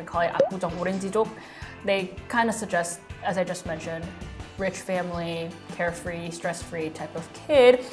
call it 압구정 오렌지족. They kind of suggest, as I just mentioned, rich family, carefree, stress-free type of kid.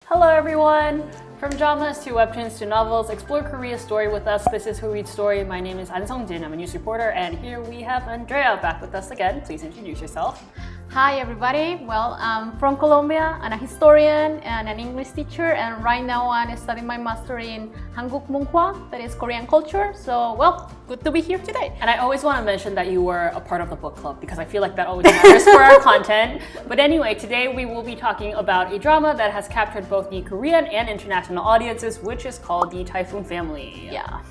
Hello everyone! From dramas to webtoons to novels, explore Korea's story with us. This is Who Reads Story. My name is An Sung-jin. I'm a news reporter, and here we have Andrea back with us again. Please introduce yourself. Hi everybody, well I'm from Colombia. I'm a historian and an English teacher, and right now I'm studying my master in Hanguk Munhwa, that is Korean culture. So well, good to be here today. And I always want to mention that you were a part of the book club because I feel like that always matters for our content. But anyway, today we will be talking about a drama that has captured both the Korean and international audiences, which is called the Typhoon Family. Yeah.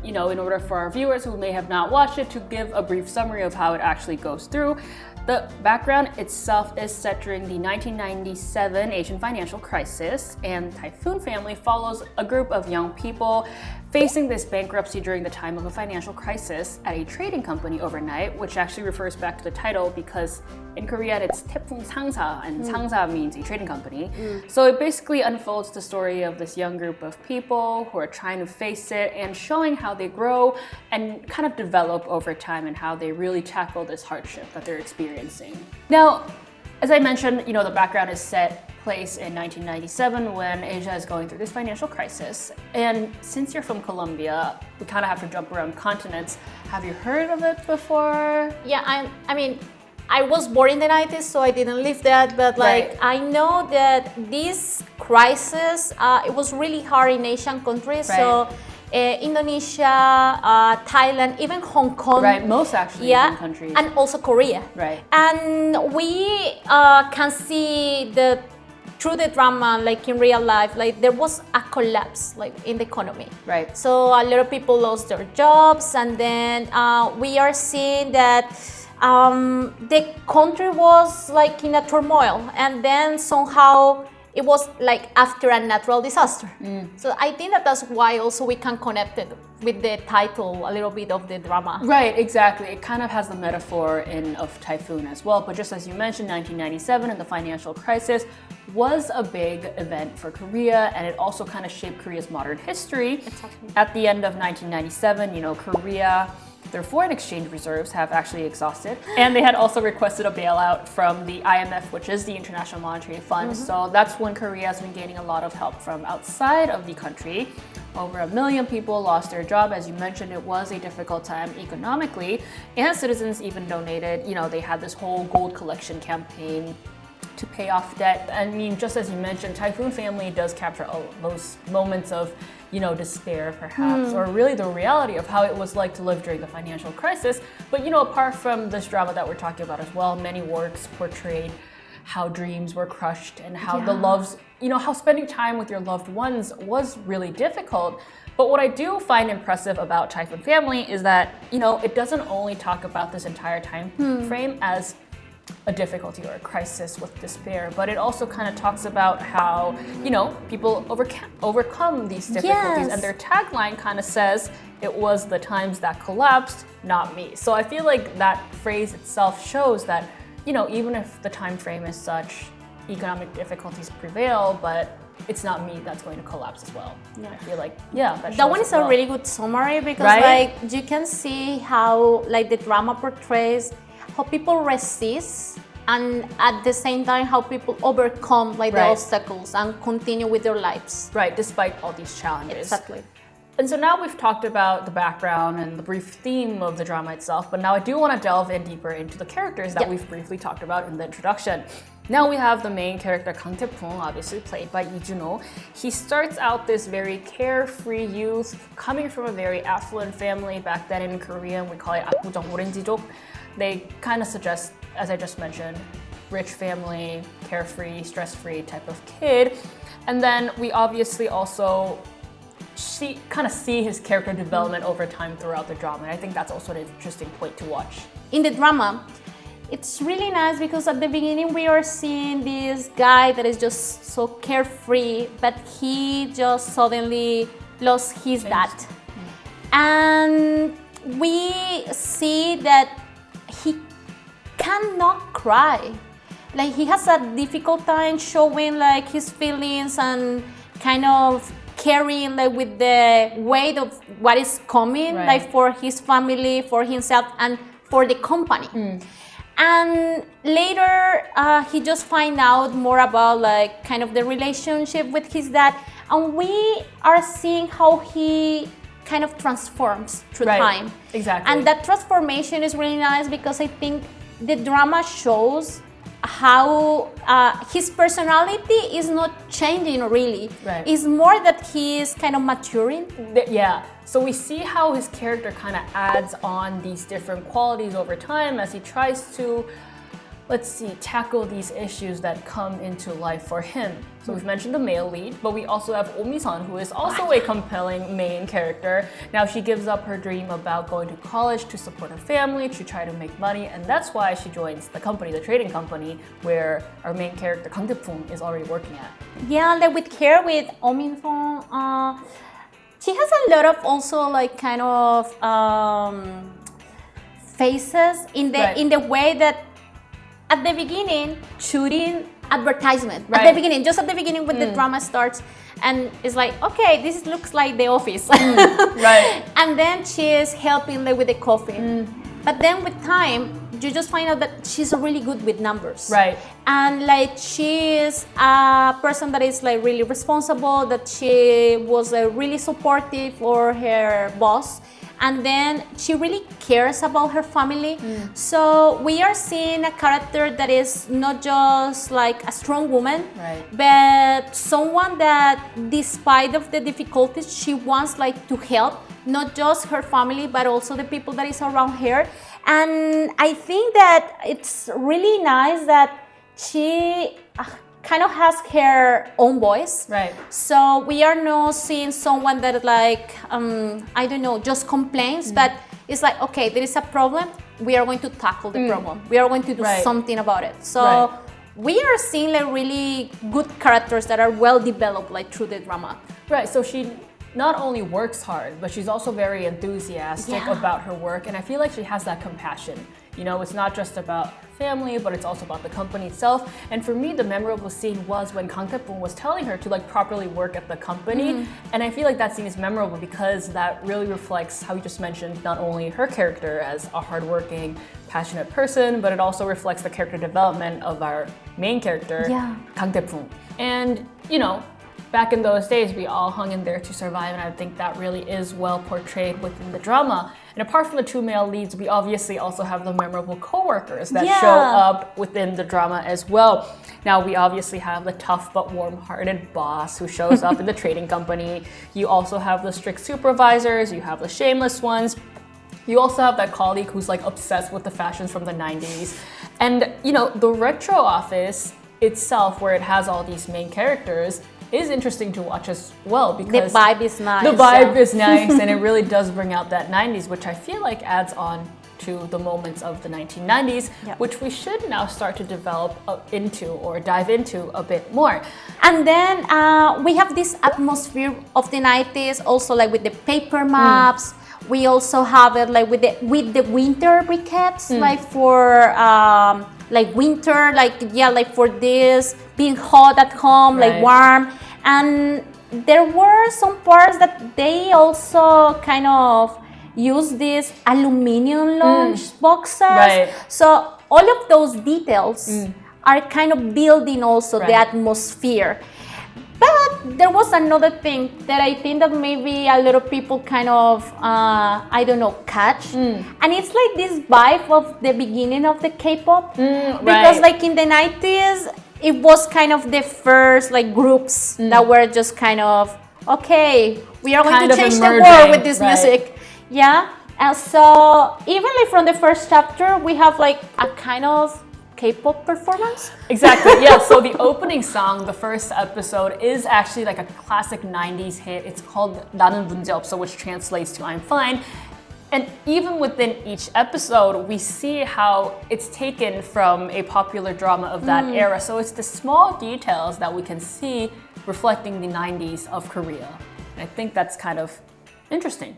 You know, in order for our viewers who may have not watched it to give a brief summary of how it actually goes through. The background itself is set during the 1997 Asian financial crisis, and Typhoon Family follows a group of young people facing this bankruptcy during the time of a financial crisis at a trading company overnight, which actually refers back to the title because in Korean it's Tae-poong 상사, and 상사 means a trading company. So it basically unfolds the story of this young group of people who are trying to face it and showing how they grow and kind of develop over time and how they really tackle this hardship that they're experiencing. Now, as I mentioned, you know, the background is set place in 1997 when Asia is going through this financial crisis. And since you're from Colombia, we kind of have to jump around continents. Have you heard of it before? Yeah, I mean, I was born in the 90s, so I didn't live that, but like Right. I know that this crisis, it was really hard in Asian countries. Right. So Indonesia, Thailand, even Hong Kong. Right, most actually Asian countries. And also Korea. Right. And we can see through the drama, like in real life, like there was a collapse like in the economy. Right. So a lot of people lost their jobs, and then we are seeing that the country was like in a turmoil, and then somehow it was like after a natural disaster. So I think that's why also we can connect it with the title a little bit of the drama. Right, exactly. It kind of has the metaphor of typhoon as well. But just as you mentioned, 1997 and the financial crisis was a big event for Korea, and it also kind of shaped Korea's modern history. Exactly. At the end of 1997, you know, Korea, their foreign exchange reserves have actually exhausted, and they had also requested a bailout from the IMF, which is the International Monetary Fund. So that's when Korea has been gaining a lot of help from outside of the country. Over 1 million people lost their job. As you mentioned, it was a difficult time economically, and citizens even donated. You know, they had this whole gold collection campaign to pay off debt. I mean, just as you mentioned, Typhoon Family does capture all those moments of, you know, despair perhaps, or really the reality of how it was like to live during the financial crisis. But, you know, apart from this drama that we're talking about as well, many works portrayed how dreams were crushed and how the loves, you know, how spending time with your loved ones was really difficult. But what I do find impressive about Typhoon Family is that, you know, it doesn't only talk about this entire time frame as a difficulty or a crisis with despair, but it also kind of talks about how, you know, people overcome these difficulties. Yes. And their tagline kind of says, it was the times that collapsed, not me. So I feel like that phrase itself shows that, you know, even if the time frame is such, economic difficulties prevail, but it's not me that's going to collapse as well. I feel like, That one is a really good summary because Right? like you can see how like the drama portrays how people resist, and at the same time how people overcome like the Right. obstacles and continue with their lives. Right, despite all these challenges. Exactly. And so now we've talked about the background and the brief theme of the drama itself, but now I do want to delve in deeper into the characters that we've briefly talked about in the introduction. Now we have the main character, Tae-poong, obviously played by Lee Junho. He starts out this very carefree youth, coming from a very affluent family. Back then in Korean, we call it 압구정 오렌지족. They kind of suggest, as I just mentioned, rich family, carefree, stress-free type of kid. And then we obviously also kind of see his character development over time throughout the drama. And I think that's also an interesting point to watch. In the drama, it's really nice because at the beginning we are seeing this guy that is just so carefree, but he just suddenly lost his dad. And we see that he cannot cry. Like he has a difficult time showing like his feelings and kind of carrying like with the weight of what is coming, like for his family, for himself, and for the company. And later, he just find out more about like kind of the relationship with his dad, and we are seeing how he kind of transforms through time. Exactly. And that transformation is really nice because I think the drama shows how his personality is not changing really. It's more that he is kind of maturing. Yeah. So we see how his character kind of adds on these different qualities over time as he tries to, let's see, tackle these issues that come into life for him. So we've mentioned the male lead, but we also have Mi-seon, who is also a compelling main character. Now she gives up her dream about going to college to support her family, to try to make money, and that's why she joins the company, the trading company, where our main character, Kang Tae-poong, is already working at. Yeah, like with her, with Mi-seon, she has a lot of also like kind of phases in the way that at the beginning, shooting advertisement. At the beginning, just at the beginning when the drama starts, and it's like, okay, this looks like The Office. And then she is helping like, with the coffee. But then with time, you just find out that she's really good with numbers. And like she is a person that is like really responsible, that she was really supportive for her boss. And then she really cares about her family. So we are seeing a character that is not just like a strong woman, but someone that despite of the difficulties, she wants like to help, not just her family, but also the people that is around her. And I think that it's really nice that she kind of has her own voice. So we are not seeing someone that like, I don't know, just complains, but it's like, okay, there is a problem, we are going to tackle the problem. We are going to do something about it. So we are seeing like really good characters that are well developed like through the drama. So she not only works hard, but she's also very enthusiastic about her work, and I feel like she has that compassion. You know, it's not just about family, but it's also about the company itself. And for me, the memorable scene was when Kang Tae-poong was telling her to like properly work at the company. And I feel like that scene is memorable because that really reflects how you just mentioned not only her character as a hardworking, passionate person, but it also reflects the character development of our main character, Kang Tae-poong. And, you know, back in those days, we all hung in there to survive, and I think that really is well portrayed within the drama. And apart from the two male leads, we obviously also have the memorable co-workers that show up within the drama as well. Now, we obviously have the tough but warm-hearted boss who shows up in the trading company. You also have the strict supervisors, you have the shameless ones. You also have that colleague who's like obsessed with the fashions from the 90s. And, you know, the retro office itself, where it has all these main characters, is interesting to watch as well because the vibe is nice. The vibe is nice, and it really does bring out that 90s, which I feel like adds on to the moments of the 1990s, which we should now start to develop into or dive into a bit more. And then we have this atmosphere of the 90s, also like with the paper maps. We also have it like with the winter briquettes, like for like winter, like for this being hot at home, like warm. And there were some parts that they also kind of use these aluminum lunch boxes. So all of those details are kind of building also the atmosphere. But there was another thing that I think that maybe a lot of people kind of, I don't know, catch. And it's like this vibe of the beginning of the K-pop. Because like in the 90s, it was kind of the first like groups that were just kind of, okay, we are going to change the world with this music. And so even like from the first chapter, we have like a kind of K-pop performance? Exactly, so the opening song, the first episode, is actually like a classic 90s hit. It's called 나는 문제 없어, which translates to I'm fine. And even within each episode, we see how it's taken from a popular drama of that era. So it's the small details that we can see reflecting the 90s of Korea. And I think that's kind of interesting.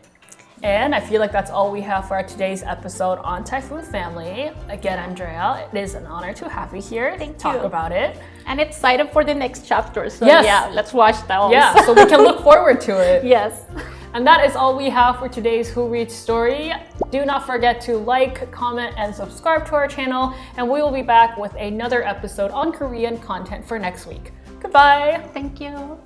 And I feel like that's all we have for today's episode on Typhoon Family. Again, Andrea, it is an honor to have you here to talk about it. And excited for the next chapter. So yes. yeah, let's watch that. Yeah, so we can look forward to it. Yes. And that is all we have for today's Who Reads story. Do not forget to like, comment, and subscribe to our channel. And we will be back with another episode on Korean content for next week. Goodbye. Thank you.